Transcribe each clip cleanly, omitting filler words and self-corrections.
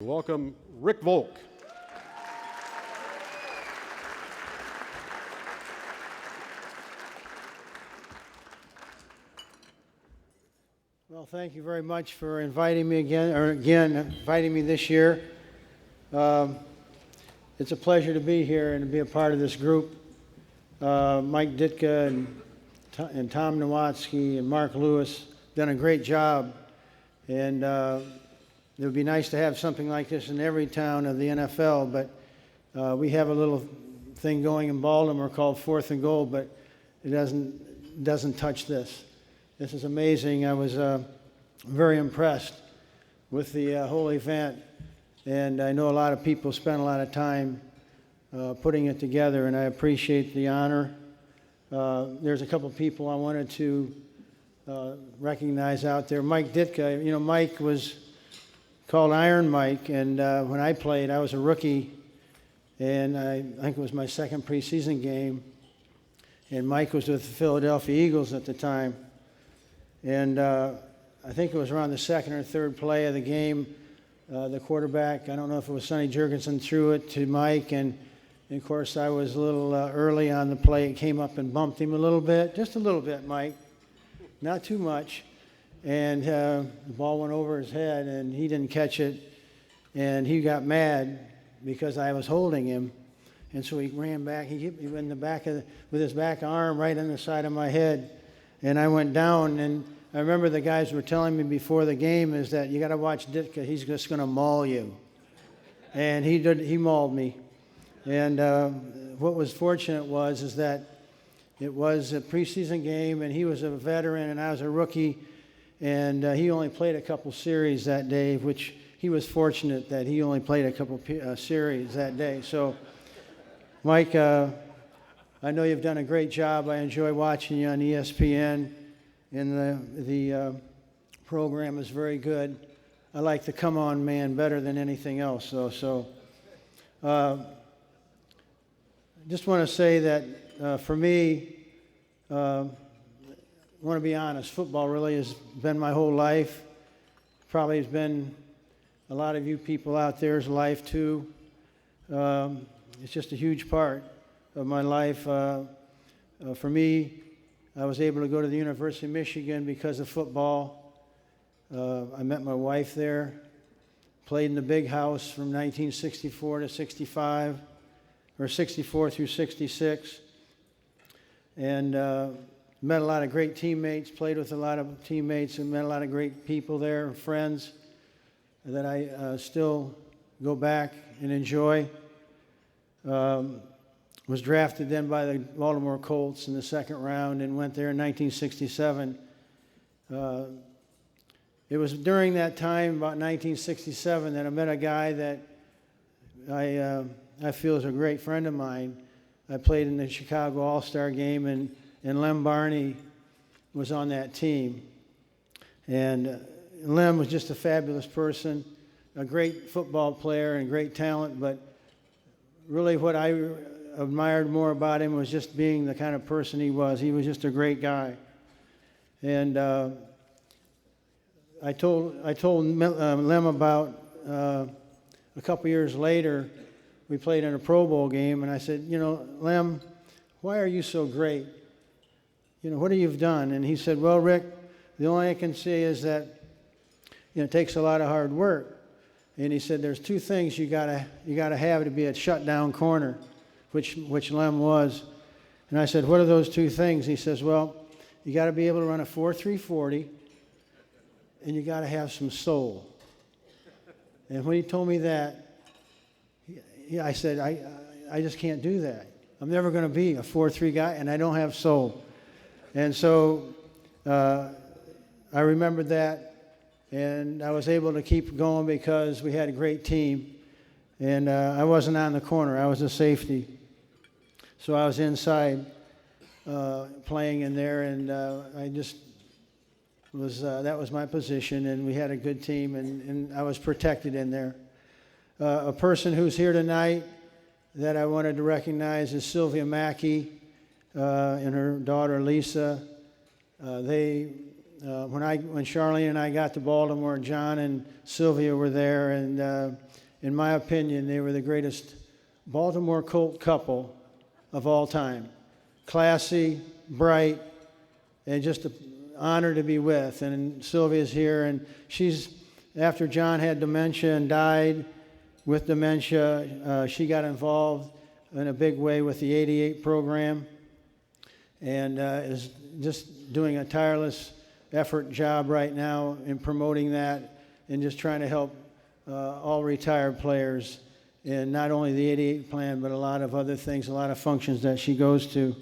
Welcome Rick Volk. Well, thank you very much for inviting me inviting me this year. It's a pleasure to be here and to be a part of this group. Mike Ditka and Tom Nowatzki and Mark Lewis done a great job, and it would be nice to have something like this in every town of the NFL, but we have a little thing going in Baltimore called Fourth and Goal, but it doesn't touch this. This is amazing. I was very impressed with the whole event, and I know a lot of people spent a lot of time putting it together, and I appreciate the honor. There's a couple people I wanted to recognize out there. Mike Ditka, Mike was called Iron Mike, and when I played, I was a rookie, and I think it was my second preseason game, and Mike was with the Philadelphia Eagles at the time. And I think it was around the second or third play of the game, the quarterback, I don't know if it was Sonny Jurgensen, threw it to Mike, and of course I was a little early on the play. It came up and bumped him a little bit, just a little bit, Mike, not too much. And the ball went over his head, and he didn't catch it, and he got mad because I was holding him. And so he ran back. He hit me in the back with his back arm right on the side of my head. And I went down, and I remember the guys were telling me before the game is that you got to watch Ditka. He's just going to maul you. And he did. He mauled me. And what was fortunate is that it was a preseason game, and he was a veteran, and I was a rookie. And he only played a couple series that day, which he was fortunate that he only played a couple series that day. So, Mike, I know you've done a great job. I enjoy watching you on ESPN, and the program is very good. I like the Come On Man better than anything else, though. So I just want to say that for me, I want to be honest, football really has been my whole life. Probably has been a lot of you people out there's life, too. It's just a huge part of my life. For me, I was able to go to the University of Michigan because of football. I met my wife there, played in the big house from 1964 to 65, or 64 through 66, and met a lot of great teammates, played with a lot of teammates, and met a lot of great people there, and friends that I still go back and enjoy. Was drafted then by the Baltimore Colts in the second round and went there in 1967. It was during that time, about 1967, that I met a guy that I feel is a great friend of mine. I played in the Chicago All-Star game, and Lem Barney was on that team. And Lem was just a fabulous person, a great football player and great talent, but really what I admired more about him was just being the kind of person he was. He was just a great guy. And I told Lem about a couple years later, we played in a Pro Bowl game, and I said, Lem, why are you so great? What have you done? And he said, well, Rick, the only thing I can say is that it takes a lot of hard work. And he said, there's two things you gotta have to be a shutdown corner, which Lem was. And I said, what are those two things? He says, well, you got to be able to run a 4.340, and you got to have some soul. And when he told me that, I said, I just can't do that. I'm never going to be a 4.3 guy, and I don't have soul. And so I remembered that, and I was able to keep going because we had a great team. And I wasn't on the corner. I was a safety. So I was inside playing in there, and I just was, that was my position, and we had a good team, and I was protected in there. A person who's here tonight that I wanted to recognize is Sylvia Mackey and her daughter Lisa. They when Charlene and I got to Baltimore, John and Sylvia were there, and in my opinion, they were the greatest Baltimore Colt couple of all time. Classy, bright, and just an honor to be with. And Sylvia's here, and after John had dementia and died with dementia, she got involved in a big way with the 88 program, and is just doing a tireless effort job right now in promoting that and just trying to help all retired players in not only the 88 plan, but a lot of other things, a lot of functions that she goes to.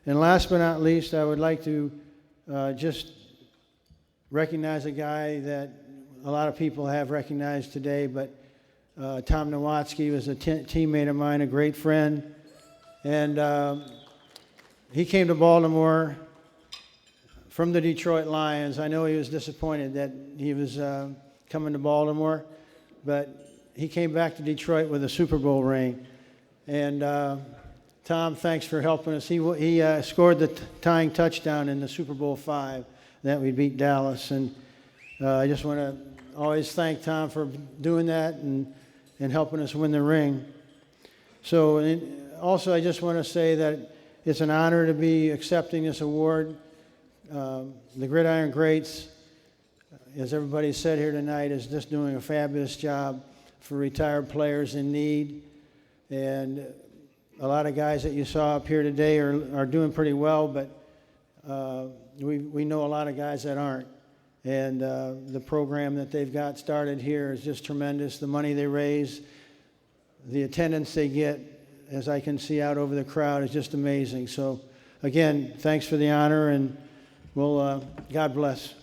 And last but not least, I would like to just recognize a guy that a lot of people have recognized today, but Tom Nowatzki was a teammate of mine, a great friend, and he came to Baltimore from the Detroit Lions. I know he was disappointed that he was coming to Baltimore, but he came back to Detroit with a Super Bowl ring. And Tom, thanks for helping us. He scored the tying touchdown in the Super Bowl V that we beat Dallas. And I just want to always thank Tom for doing that and helping us win the ring. So also I just want to say that it's an honor to be accepting this award. The Gridiron Greats, as everybody said here tonight, is just doing a fabulous job for retired players in need. And a lot of guys that you saw up here today are doing pretty well, but we know a lot of guys that aren't. And the program that they've got started here is just tremendous. The money they raise, the attendance they get, as I can see out over the crowd, is just amazing. So again, thanks for the honor, and God bless.